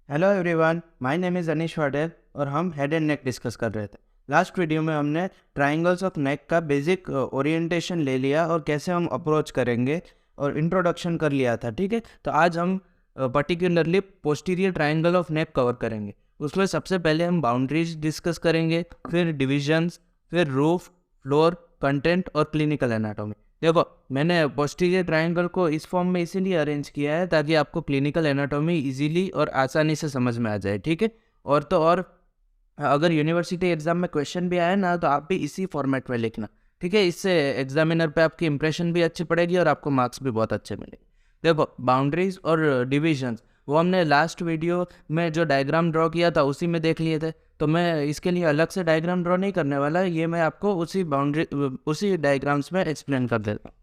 Hello everyone, my name is Anish Waddell और हम head and neck discuss कर रहे थे। लास्ट वीडियो में हमने ट्रायंगल्स ऑफ नेक का बेसिक ओरिएंटेशन ले लिया और कैसे हम अप्रोच करेंगे और इंट्रोडक्शन कर लिया था। ठीक है, तो आज हम particularly posterior triangle of neck cover करेंगे। उसमें सबसे पहले हम बाउंड्रीज डिस्कस करेंगे, फिर डिविजन्स, फिर रूफ, फ्लोर, कंटेंट और क्लिनिकल एनाटॉमी। देखो, मैंने पोस्टीरियर ट्रायंगल को इस फॉर्म में इसीलिए अरेंज किया है ताकि आपको क्लिनिकल एनाटॉमी इजीली और आसानी से समझ में आ जाए। ठीक है, और तो और अगर यूनिवर्सिटी एग्जाम में क्वेश्चन भी आए ना तो आप भी इसी फॉर्मेट में लिखना। ठीक है, इससे एग्जामिनर पे आपकी इंप्रेशन भी अच्छी पड़ेगी और आपको मार्क्स भी बहुत अच्छे मिलेंगे। देखो, बाउंड्रीज और डिविजन्स वो हमने लास्ट वीडियो में जो डायग्राम ड्रॉ किया था उसी में देख लिए थे, तो मैं इसके लिए अलग से डायग्राम ड्रॉ नहीं करने वाला। ये मैं आपको उसी डायग्राम्स में एक्सप्लेन कर देता हूँ।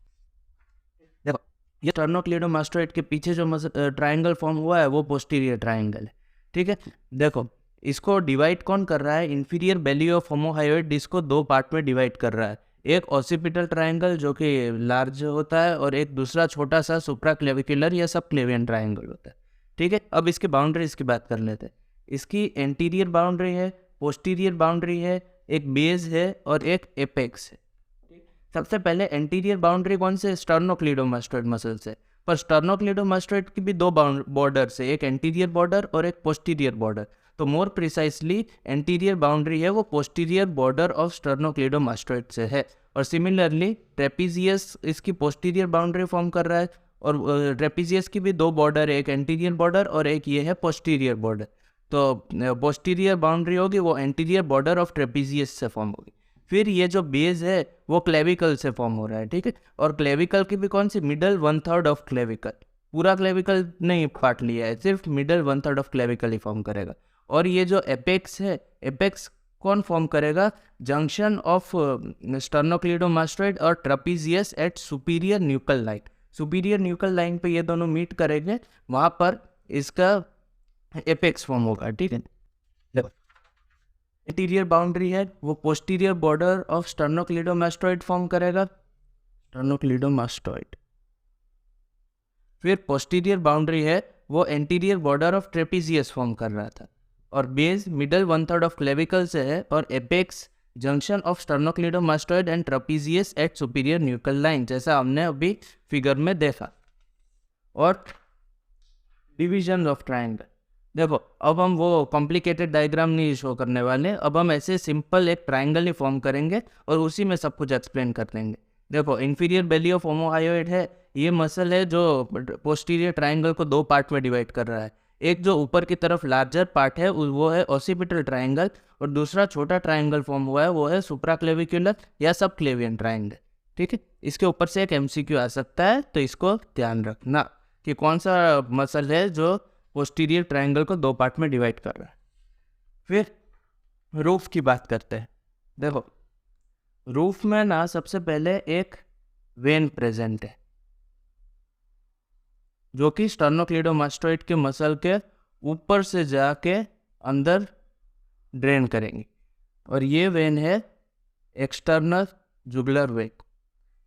देखो, ये स्टर्नोक्लीडोमास्टोइड के पीछे जो ट्रायंगल फॉर्म हुआ है वो पोस्टीरियर ट्रायंगल है। ठीक है, देखो इसको डिवाइड कौन कर रहा है? इंफीरियर बेली ऑफ होमोहायोइड इसको दो पार्ट में डिवाइड कर रहा है। एक ऑसिपिटल ट्रायंगल जो कि लार्ज होता है और एक दूसरा छोटा सा सुप्राक्लेविकुलर या सब क्लेवियन ट्रायंगल होता है। ठीक है, अब इसकी बाउंड्रीज की बात कर लेते हैं। इसकी एंटीरियर बाउंड्री है, पोस्टीरियर बाउंड्री है, एक बेस है और एक एपेक्स है। सबसे पहले एंटीरियर बाउंड्री कौन से? स्टर्नोक्लीडोमास्टोइड मसल से। पर स्टर्नोक्लीडोमास्टोइड की भी दो बॉर्डर है, एक एंटीरियर बॉर्डर और एक पोस्टीरियर बॉर्डर। तो मोर प्रिसाइसली एंटीरियर बाउंड्री है वो पोस्टीरियर बॉर्डर ऑफ स्टर्नोक्लीडोमास्टोइड से है। और सिमिलरली ट्रेपीजियस इसकी पोस्टीरियर बाउंड्री फॉर्म कर रहा है। और ट्रेपीजियस की भी दो बॉर्डर है, एक एंटीरियर बॉर्डर और एक ये है पोस्टीरियर बॉर्डर। तो पोस्टीरियर बाउंड्री होगी वो एंटीरियर बॉर्डर ऑफ ट्रेपीजियस से फॉर्म होगी। फिर ये जो बेस है वो क्लेविकल से फॉर्म हो रहा है। ठीक है, और क्लेविकल की भी कौन सी? Middle 1/3 of clavicle. पूरा क्लेविकल नहीं पार्ट लिया है, सिर्फ मिडल 1/3 ऑफ क्लेविकल ही फॉर्म करेगा। और ये जो एपेक्स है, एपेक्स कौन फॉर्म करेगा? जंक्शन ऑफ स्टर्नोक्लीडोमास्टोइड और trapezius at superior nuchal line. Superior nuchal line पे ये दोनों मीट करेंगे, वहां पर इसका एपेक्स फॉर्म होगा। ठीक है, इंटीरियर बाउंड्री है वो पोस्टीरियर बॉर्डर ऑफ स्टर्नोक्लीडोमास्टोइड फॉर्म करेगा, स्टर्नोक्लीडोमास्टोइड। फिर पोस्टीरियर बाउंड्री है वो anterior border of trapezius form कर रहा था। और बेस मिडल 1/3 ऑफ क्लेविकल से है और apex junction of sternocleidomastoid and trapezius at superior nuchal line, जैसा हमने अभी फिगर में देखा। और डिविजन ऑफ ट्रायंगल, देखो अब हम वो कॉम्प्लिकेटेड डायग्राम नहीं शो करने वाले, अब हम ऐसे सिंपल एक ट्रायंगल ही फॉर्म करेंगे और उसी में सब कुछ एक्सप्लेन कर देंगे। देखो, इंफीरियर बेली ऑफ होमोहायोइड है, ये मसल है जो पोस्टीरियर ट्रायंगल को दो पार्ट में डिवाइड कर रहा है। एक जो ऊपर की तरफ लार्जर पार्ट है वो है ऑसिपिटल ट्रायंगल, और दूसरा छोटा ट्रायंगल फॉर्म हुआ है वो है सुप्राक्लेविकुलर या सब क्लेवियन ट्रायंगल। ठीक है, इसके ऊपर से एक एमसीक्यू आ सकता है, तो इसको ध्यान रखना कि कौन सा मसल है जो पोस्टीरियर ट्रायंगल को दो पार्ट में डिवाइड कर रहा है। फिर रूफ की बात करते हैं। देखो, रूफ में ना सबसे पहले एक वेन प्रेजेंट है जो कि स्टर्नोक्लीडोमास्टोइड के मसल के ऊपर से जाके अंदर ड्रेन करेंगी, और ये वेन है एक्सटर्नल जुगुलर वेन।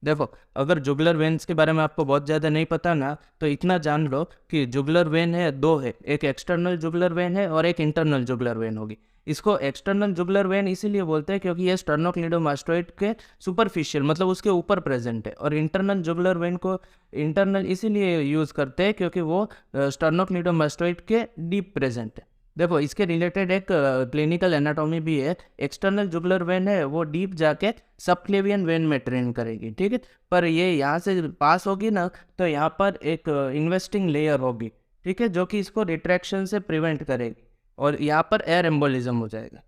देखो, अगर जुगुलर वेन्स के बारे में आपको बहुत ज़्यादा नहीं पता ना, तो इतना जान लो कि जुगुलर वेन है दो है, एक एक्सटर्नल जुगुलर वेन है और एक इंटरनल जुगुलर वेन होगी। इसको एक्सटर्नल जुगुलर वेन इसीलिए बोलते हैं क्योंकि ये स्टर्नोक्लीडोमास्टोइड के सुपरफिशियल मतलब उसके ऊपर प्रेजेंट है। और इंटरनल जुगुलर वेन को इंटरनल इसीलिए यूज़ करते हैं क्योंकि वो स्टर्नोक्लीडोमास्टोइड के डीप प्रेजेंट है। देखो, इसके रिलेटेड एक क्लिनिकल एनाटॉमी भी है। एक्सटर्नल जुगुलर वेन है वो डीप जाके सबक्लेवियन वेन में ट्रेन करेगी। ठीक है, पर ये यहाँ से पास होगी ना तो यहाँ पर एक इन्वेस्टिंग लेयर होगी। ठीक है, जो कि इसको रिट्रैक्शन से प्रिवेंट करेगी और यहाँ पर एयर एम्बोलिज्म हो जाएगा।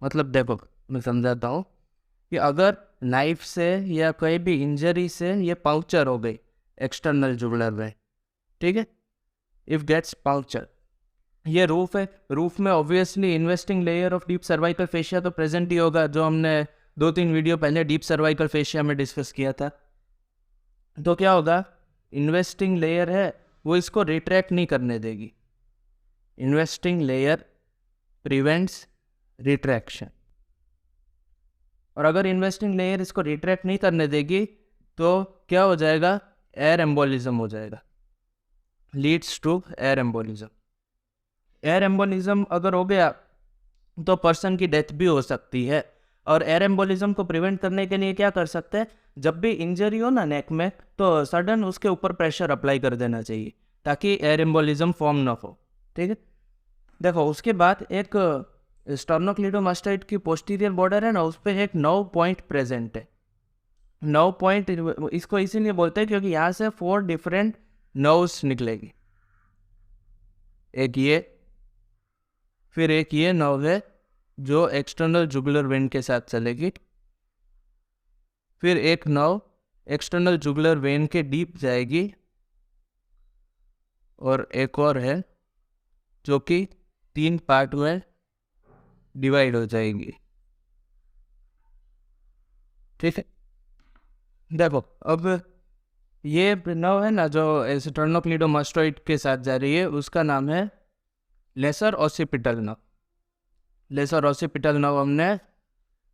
मतलब देखो, मैं समझाता हूँ कि अगर नाइफ से या कोई भी इंजरी से ये पंक्चर हो गई एक्सटर्नल जुगुलर वेन, ठीक है, इफ गेट्स पंक्चर, ये रूफ है, रूफ में obviously investing layer of deep cervical fascia तो प्रेजेंट ही होगा, जो हमने 2-3 वीडियो पहले डीप सर्वाइकल फेशिया में डिस्कस किया था। तो क्या होगा? इन्वेस्टिंग लेयर है वो इसको रिट्रैक्ट नहीं करने देगी। इन्वेस्टिंग लेयर प्रिवेंट्स रिट्रैक्शन, और अगर इन्वेस्टिंग लेयर इसको रिट्रैक्ट नहीं करने देगी तो क्या हो जाएगा? एयर एम्बोलिज्म हो जाएगा, leads to air embolism. Air embolism अगर हो गया तो पर्सन की डेथ भी हो सकती है। और एयर एम्बोलिज्म को प्रिवेंट करने के लिए क्या कर सकते हैं, जब भी इंजरी हो ना नेक में तो सडन उसके ऊपर प्रेशर अप्लाई कर देना चाहिए ताकि एयर एम्बोलिज्म फॉर्म ना हो। ठीक है, देखो उसके बाद एक स्टर्नोक्लीडोमास्टाइड की पोस्टीरियर बॉर्डर है ना, उस पर एक नर्व पॉइंट प्रेजेंट है। नर्व पॉइंट इसको इसीलिए बोलते हैं क्योंकि यहाँ से 4 डिफरेंट नर्व्स निकलेगी। एक ये, फिर एक ये नर्व है जो एक्सटर्नल जुगुलर वेन के साथ चलेगी, फिर एक नर्व एक्सटर्नल जुगुलर वेन के डीप जाएगी, और एक और है जो कि 3 पार्ट में डिवाइड हो जाएगी। ठीक है, देखो अब ये नर्व है ना जो स्टर्नोक्लीडोमास्टोइड के साथ जा रही है, उसका नाम है lesser occipital nerve. Lesser occipital nerve हमने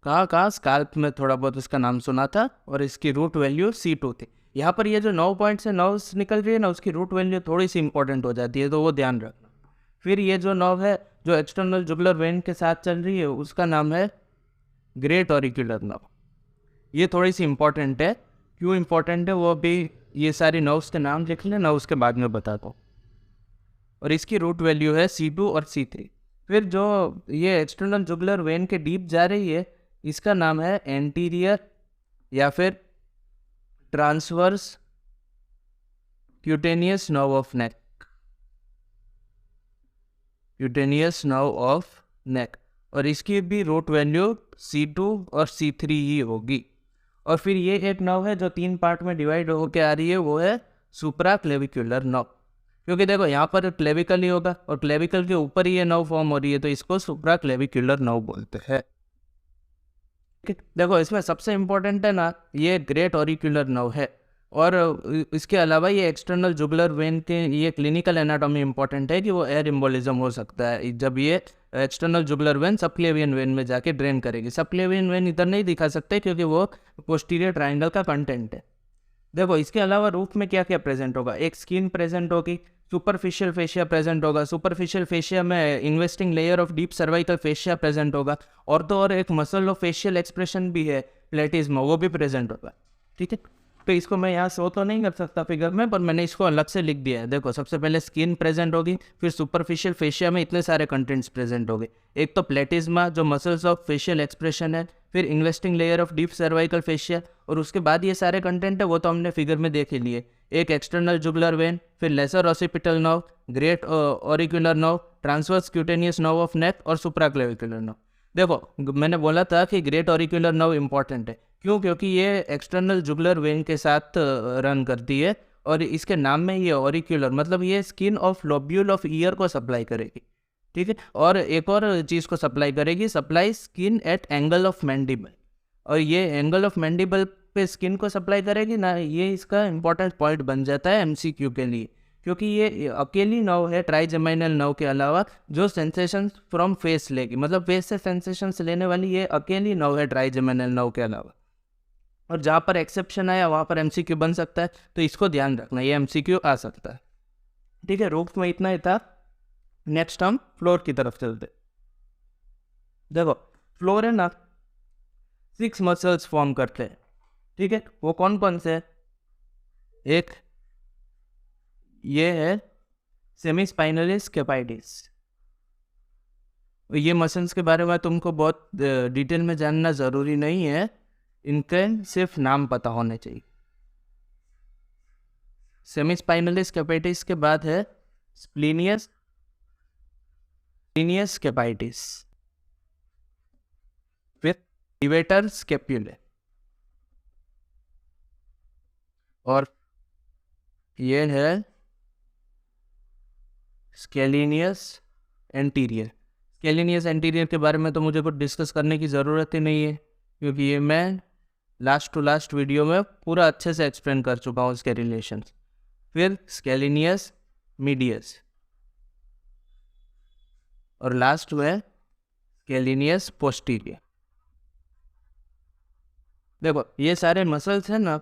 कहा स्काल्प में थोड़ा बहुत इसका नाम सुना था, और इसकी रूट वैल्यू C2 थी। यहाँ पर ये जो 9 पॉइंट से नर्व्स निकल रही है ना, उसकी रूट वैल्यू थोड़ी सी इंपॉर्टेंट हो जाती है, तो वो ध्यान रखना। फिर ये जो नर्व है जो एक्सटर्नल जुगुलर वेन के साथ चल रही है, उसका नाम है ग्रेट ऑरिक्यूलर नर्व। ये थोड़ी सी इंपॉर्टेंट है, क्यों इंपॉर्टेंट है वो भी, ये सारी नर्व्स के नाम लिख लेना, उसके बाद में बताता हूँ। और इसकी रूट वैल्यू है C2 और C3। फिर जो ये एक्सटर्नल जुगुलर वेन के डीप जा रही है, इसका नाम है एंटीरियर या फिर transverse cutaneous nerve of neck. Cutaneous nerve of neck, और इसकी भी रूट वैल्यू C2 और C3 ही होगी। और फिर ये एक नर्व है जो 3 पार्ट में डिवाइड होकर आ रही है, वो है सुप्रा क्लेविकुलर नर्व। क्योंकि देखो यहाँ पर क्लेविकल ही होगा और क्लेविकल के ऊपर ही ये नर्व फॉर्म हो रही है, तो इसको सुप्रा क्लेविकुलर नर्व बोलते हैं। देखो इसमें सबसे इम्पोर्टेंट है ना, ये ग्रेट ऑरिक्यूलर नर्व है, और इसके अलावा ये एक्सटर्नल जुगुलर वेन के ये क्लिनिकल एनाटॉमी इंपॉर्टेंट है कि वो एयर एम्बोलिज्म हो सकता है जब ये external jugular when subclavian vein में जाके ड्रेन करेगी। सबक्लेवियन वेन इधर नहीं दिखा सकते क्योंकि वो पोस्टीरियर ट्राइंगल का कंटेंट है। देखो इसके अलावा रूफ में क्या क्या प्रेजेंट होगा, एक स्किन प्रेजेंट होगी, सुपरफिशियल फेशिया प्रेजेंट होगा। सुपरफिशियल फेशिया में investing layer of deep cervical fascia present होगा, और तो और एक मसल ऑफ फेशियल एक्सप्रेशन भी है प्लेटिज्म, वो भी प्रेजेंट होगा। ठीक है, तो इसको मैं यहाँ शो तो नहीं कर सकता फिगर में, पर मैंने इसको अलग से लिख दिया है। देखो सबसे पहले स्किन प्रेजेंट होगी, फिर सुपरफिशियल फेशिया में इतने सारे कंटेंट्स प्रेजेंट होंगे। एक तो प्लेटिज्मा जो मसल्स ऑफ फेशियल एक्सप्रेशन है, फिर investing layer of deep cervical fascia, और उसके बाद ये सारे कंटेंट है वो तो हमने फिगर में देख ही लिए। एक एक्सटर्नल जुगुलर वेन, फिर lesser occipital nerve, great auricular nerve, transverse cutaneous nerve of neck और सुप्राक्लेविकुलर नर्व। देखो मैंने बोला था कि ग्रेट ऑरिक्यूलर नर्व इंपॉर्टेंट है, क्यों? क्योंकि ये एक्सटर्नल जुगुलर वेन के साथ रन करती है, और इसके नाम में ये ऑरिक्यूलर मतलब ये skin of lobule of year को सप्लाई करेगी। ठीक है, और एक और चीज़ को सप्लाई करेगी, supply skin at angle of mandible, और ये एंगल ऑफ मैंडिबल पे स्किन को सप्लाई करेगी ना, ये इसका इंपॉर्टेंट पॉइंट बन जाता है MCQ के लिए, क्योंकि ये अकेली नर्व है ट्राइजेमिनल नर्व के अलावा जो सेंसेशंस फ्रॉम फेस लेगी, मतलब फेस से सेंसेशंस लेने वाली ये अकेली नर्व है ट्राइजेमिनल नर्व के अलावा। और जहाँ पर एक्सेप्शन आया वहाँ पर MCQ बन सकता है, तो इसको ध्यान रखना, ये MCQ आ सकता है। ठीक है, रूफ में इतना ही था। नेक्स्ट हम फ्लोर की तरफ चलते। देखो फ्लोर है ना 6 मसल्स फॉर्म करते हैं। ठीक है, वो कौन कौन से है? एक ये है सेमीस्पाइनलिस कैपाइटिस। ये मसल्स के बारे में तुमको बहुत डिटेल में जानना ज़रूरी नहीं है, इनके सिर्फ नाम पता होने चाहिए। सेमीस्पाइनलिस कैपाइटिस के बाद है स्प्लीनियस कैपाइटिस, फिर लिवेटर स्केप्युले, और ये है स्केलिनियस एंटीरियर। स्केलिनियस एंटीरियर के बारे में तो मुझे कुछ डिस्कस करने की ज़रूरत ही नहीं है, क्योंकि ये मैं लास्ट टू लास्ट वीडियो में पूरा अच्छे से एक्सप्लेन कर चुका हूँ इसके रिलेशंस। फिर स्केलिनियस मीडियस, और लास्ट में स्केलिनियस पोस्टीरियर। देखो ये सारे मसल्स हैं ना,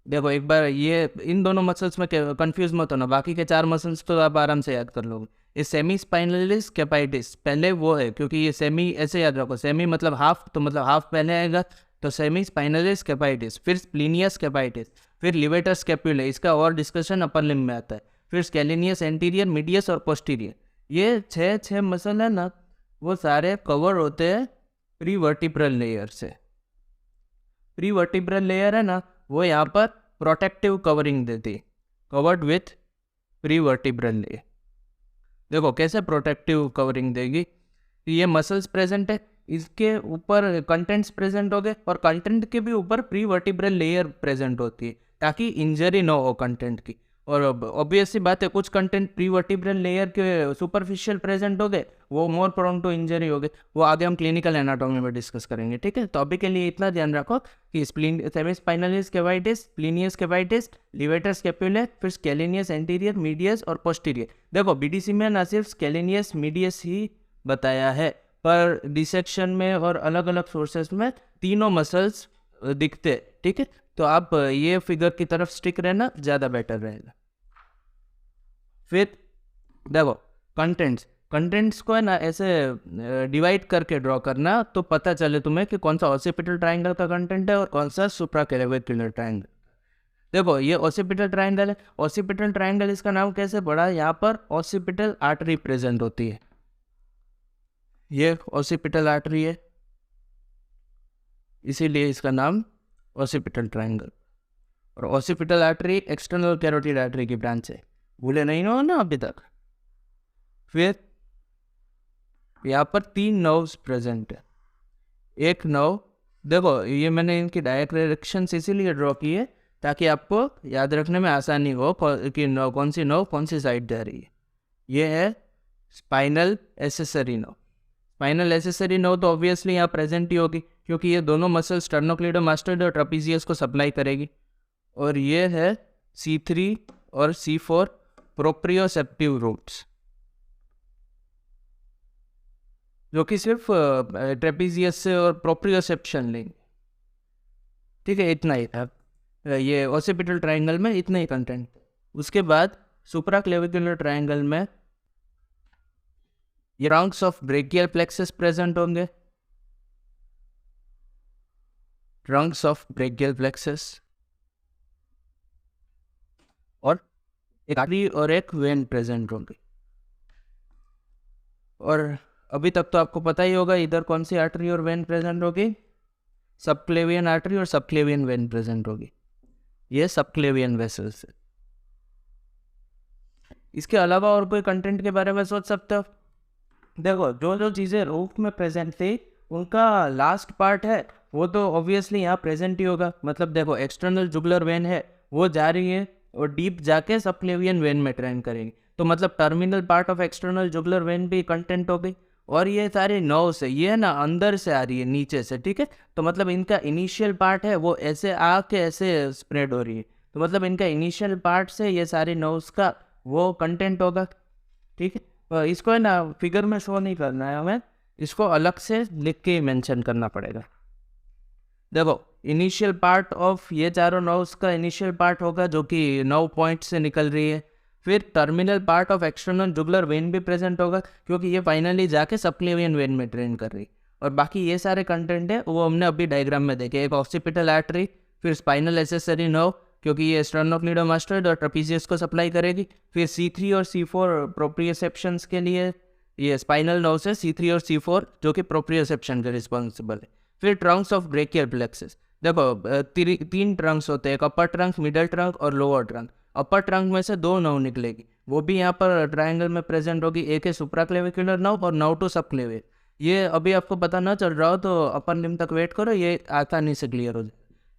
देखो एक बार ये इन दोनों मसल्स में कंफ्यूज मत होना, बाकी के 4 मसल्स तो आप आराम से याद कर लोगे। ये सेमी स्पाइनलिस कैपाइटिस पहले वो है, क्योंकि ये सेमी ऐसे याद रखो, सेमी मतलब हाफ, तो मतलब हाफ पहले आएगा, तो सेमी स्पाइनलिस कैपाइटिस, फिर स्प्लिनियस कैपाइटिस, फिर लिवेटर स्कैपुले, इसका और डिस्कशन अपर लिम्ब में आता है, फिर स्केलिनियस एंटीरियर, मीडियस और पोस्टीरियर। ये छः मसल है ना, वो सारे कवर होते हैं प्री वर्टिब्रल लेयर से। प्री वर्टिब्रल लेयर है ना, वो यहाँ पर प्रोटेक्टिव कवरिंग देती है, covered with pre vertebral layer. देखो कैसे प्रोटेक्टिव कवरिंग देगी, ये मसल्स प्रेजेंट है, इसके ऊपर कंटेंट्स प्रेजेंट हो गए, और कंटेंट के भी ऊपर प्री वर्टिब्रल लेयर प्रेजेंट होती है ताकि इंजरी ना हो कंटेंट की। और ऑब्वियस सी बात है, कुछ कंटेंट प्री वर्टिब्रल लेयर के सुपरफिशियल प्रेजेंट हो गए, वो मोर प्रोन टू इंजरी हो गए, वो आगे हम क्लिनिकल एनाटॉमी में डिस्कस करेंगे, ठीक है। तो अभी के लिए इतना ध्यान रखो कि सेमी स्पाइनलिस कैवाइटिस, स्प्लिनियस कैवाइटिस, लिवेटर स्कैपुले, फिर स्केलिनियस एंटीरियर, मीडियस और पोस्टीरियर। देखो बीडीसी में ना सिर्फ स्केलिनियस मीडियस ही बताया है, पर डिसेक्शन में और अलग अलग सोर्सेस में तीनों मसल्स दिखते, ठीक है। तो आप ये फिगर की तरफ स्टिक रहना ज़्यादा बेटर रहेगा। फिर देखो कंटेंट्स को है ना ऐसे डिवाइड करके ड्रॉ करना, तो पता चले तुम्हें कि कौन सा ऑसिपिटल ट्राइंगल का कंटेंट है और कौन सा सुप्राक्लेविकुलर ट्राइंगल। देखो ये ऑसिपिटल ट्राइंगल है, ऑसिपिटल ट्राइंगल इसका नाम कैसे पड़ा, यहाँ पर ऑसिपिटल आर्टरी प्रेजेंट होती है, ये ऑसिपिटल आर्टरी है, इसीलिए इसका नाम ऑसिपिटल ट्राइंगल। और occipital artery external carotid artery की ब्रांच है, भूले नहीं हो ना अभी तक। फिर यहाँ पर 3 नर्व्स प्रेजेंट है। एक नर्व, देखो ये मैंने इनकी डायरेक्शंस इसीलिए ड्रॉ की है ताकि आपको याद रखने में आसानी हो कि कौन सी नर्व कौन सी साइड जा रही है। ये है spinal accessory nerve. Spinal accessory nerve तो ऑब्वियसली यहाँ प्रेजेंट ही होगी, क्योंकि ये दोनों मसल स्टर्नोक्लीडोमास्टोइड और ट्रापीजियस को सप्लाई करेगी। और ये है C3 और C4 प्रोप्रियोसेप्टिव रूट्स, जो कि सिर्फ ट्रेपीजियस से और प्रोप्रियोसेप्शन लेंगे, ठीक है। इतना ही था ये ऑसिपिटल ट्राइंगल में, इतना ही कंटेंट। उसके बाद सुप्राक्लेविकुलर ट्राइंगल में ये Trunks of brachial plexus present होंगे, ट्रंक्स ऑफ ब्रेकियल प्लेक्सस, और एक आर्टरी और एक वेन प्रेजेंट होंगे। और अभी तक तो आपको पता ही होगा इधर कौन सी आर्टरी और वेन प्रेजेंट होगी, सबक्लेवियन आर्टरी और सबक्लेवियन वेन प्रेजेंट होगी, ये सबक्लेवियन वेसल्स है। इसके अलावा और कोई कंटेंट के बारे में सोच सकते हो? देखो जो जो चीज़ें रूफ में प्रेजेंट थी उनका लास्ट पार्ट है वो तो ऑब्वियसली यहाँ प्रेजेंट ही होगा। मतलब देखो एक्सटर्नल जुगुलर वेन है वो जा रही है और डीप जाके सबक्लेवियन वेन में ट्रेन करेगी, तो मतलब terminal part of external jugular when भी कंटेंट हो गई। और ये सारे नर्व्स है, ये ना अंदर से आ रही है नीचे से, ठीक है। तो मतलब इनका इनिशियल पार्ट है वो ऐसे आके ऐसे स्प्रेड हो रही है, तो मतलब इनका इनिशियल पार्ट से ये सारे नर्व्स का वो कंटेंट होगा, ठीक है। इसको है ना फिगर में शो नहीं करना है हमें, इसको अलग से लिख के मेंशन करना पड़ेगा। देखो इनिशियल पार्ट ऑफ ये चारों नर्व्स का इनिशियल पार्ट होगा जो कि 9 पॉइंट से निकल रही है। फिर terminal part of external jugular when भी प्रेजेंट होगा क्योंकि ये फाइनली जाके सबक्लेवियन वेन में ट्रेन कर रही। और बाकी ये सारे कंटेंट है वो हमने अभी डायग्राम में देखे, एक ऑक्सीपिटल आर्टरी, फिर स्पाइनल एसेसरी नर्व क्योंकि ये स्टर्नोक्लीडोमास्टोइड और ट्रेपीजियस को सप्लाई करेगी। फिर C3 और C4 प्रोप्रियोसेप्शंस के लिए ये स्पाइनल नर्व से C3 और C4 जो कि प्रोप्रियोसेप्शन के रिस्पॉन्सिबल है। फिर ट्रंक्स ऑफ ब्रेकियल प्लेक्सस, देखो 3 ट्रंक्स होते हैं, एक अपर ट्रंक, मिडल ट्रंक और लोअर ट्रंक। अपर ट्रंक में से 2 नर्व निकलेगी, वो भी यहाँ पर ट्रायंगल में प्रेजेंट होगी, एक है सुप्राक्लेविकुलर नर्व और नर्व टू सबक्लेवियर। ये अभी आपको पता ना चल रहा हो तो अपर लिम्ब तक वेट करो, ये आसानी से क्लियर हो जाए।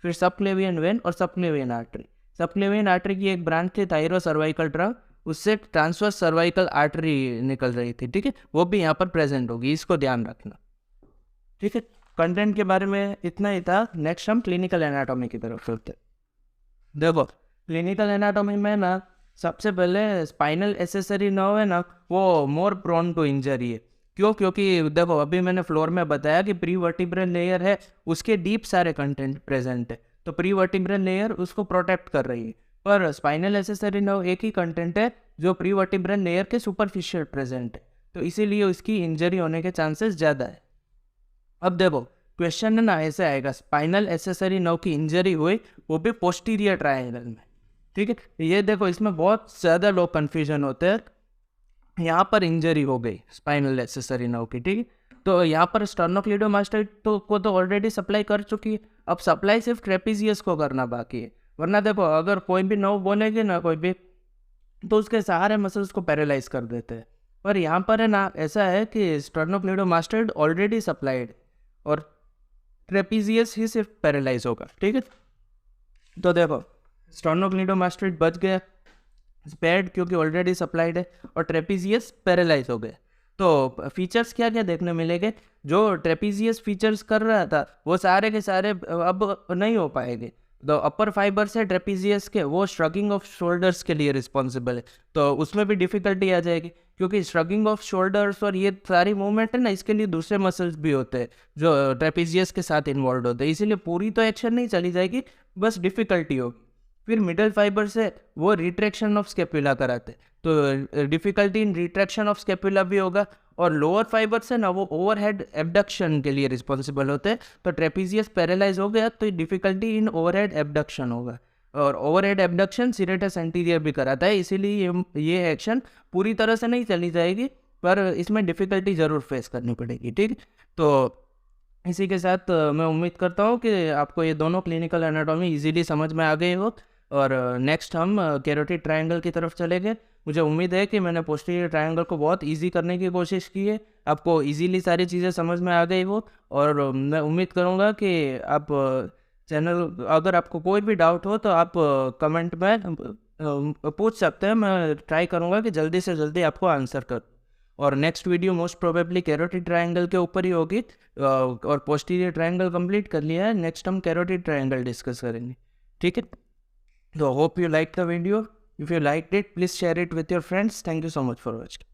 फिर सबक्लेवियन वेन और सबक्लेवियन आर्टरी, सबक्लेवियन आर्टरी की एक ब्रांच थी थायरो सर्वाइकल ट्रंक, उससे ट्रांसवर्स सर्वाइकल आर्टरी निकल रही थी, ठीक है, वो भी यहाँ पर प्रेजेंट होगी, इसको ध्यान रखना, ठीक है। कंटेंट के बारे में इतना ही था। नेक्स्ट हम क्लिनिकल एनाटॉमी की तरफ चलते। देखो क्लिनिकल एनाटॉमी में ना सबसे पहले स्पाइनल एसेसरी नर्व है ना वो मोर प्रोन टू इंजरी है। क्यों? क्योंकि देखो अभी मैंने फ्लोर में बताया कि प्री वर्टिब्रल लेयर है, उसके डीप सारे कंटेंट प्रेजेंट है, तो प्री वर्टिब्रल लेयर उसको प्रोटेक्ट कर रही है। पर स्पाइनल एसेसरी नर्व एक ही कंटेंट है जो प्री वर्टिब्रल लेयर के सुपरफिशियल प्रेजेंट है, तो इसीलिए उसकी इंजरी होने के चांसेस ज़्यादा है। अब देखो क्वेश्चन है ना ऐसे आएगा, स्पाइनल एक्सेसरी नर्व की इंजरी हुई वो भी पोस्टीरियर ट्रायंगल में, ठीक है। ये देखो इसमें बहुत ज़्यादा लोग कन्फ्यूजन होते हैं। यहाँ पर इंजरी हो गई स्पाइनल एक्सेसरी नर्व की, ठीक है, तो यहाँ पर स्टर्नोक्लीडोमास्टाइड को तो ऑलरेडी सप्लाई कर चुकी है, अब सप्लाई सिर्फ ट्रेपीजियस को करना बाकी है। वरना देखो अगर कोई भी नर्व बोलेगी ना कोई भी, तो उसके सारे मसल्स को पैरालाइज कर देते हैं। पर यहाँ पर है ना ऐसा है कि स्टर्नोक्लीडोमास्टाइड ऑलरेडी सप्लाइड और ट्रेपीजियस ही सिर्फ पैरालाइज होगा, ठीक है। तो देखो स्टर्नोक्लीडोमास्टाइड बच गया, स्पेयर्ड क्योंकि ऑलरेडी सप्लाइड है, और ट्रेपीजियस पैरालाइज हो गए। तो फीचर्स क्या क्या देखने मिलेंगे, जो ट्रेपीजियस फीचर्स कर रहा था वो सारे के सारे अब नहीं हो पाएंगे। तो अपर फाइबर्स है ट्रेपीजियस के, वो श्रगिंग ऑफ शोल्डर्स के लिए रिस्पॉन्सिबल है, तो उसमें भी डिफिकल्टी आ जाएगी, क्योंकि श्रगिंग ऑफ शोल्डर्स और ये सारी मूवमेंट है ना, इसके लिए दूसरे मसल्स भी होते हैं जो ट्रेपीजियस के साथ इन्वॉल्व होते हैं, इसीलिए पूरी तो एक्शन नहीं चली जाएगी, बस डिफिकल्टी होगी। फिर मिडल फाइबर से वो रिट्रैक्शन ऑफ स्केपुला कराते, तो difficulty in retraction of scapula भी होगा। और लोअर फाइबर से ना वो ओवरहेड एबडक्शन के लिए रिस्पॉन्सिबल होते हैं, तो ट्रेपीजियस पैरालाइज हो गया तो डिफिकल्टी इन ओवरहेड एबडक्शन होगा, और ओवरहेड एबडक्शन सीरेटस एंटीरियर भी कराता है, इसीलिए ये एक्शन पूरी तरह से नहीं चली जाएगी, पर इसमें डिफिकल्टी ज़रूर फेस करनी पड़ेगी, ठीक। तो इसी के साथ मैं उम्मीद करता हूँ कि आपको ये दोनों क्लिनिकल एनाटॉमी इजीली समझ में आ गई हो, और नेक्स्ट हम कैरोटिड ट्रायंगल की तरफ चलेंगे। मुझे उम्मीद है कि मैंने पोस्टीरियर ट्रायंगल को बहुत इजी करने की कोशिश की है, आपको इजीली सारी चीज़ें समझ में आ गई हो, और मैं उम्मीद करूँगा कि आप चैनल, अगर आपको कोई भी डाउट हो तो आप कमेंट में पूछ सकते हैं, मैं ट्राई करूँगा कि जल्दी से जल्दी आपको आंसर कर। और next video most probably carotid triangle के ऊपर ही होगी, और पोस्टीरियर ट्रायंगल कंप्लीट कर लिया है, नेक्स्ट हम कैरोटिड ट्रायंगल डिस्कस करेंगे, ठीक है। So hope you liked the video. If you liked it, please share it with your friends. Thank you so much for watching.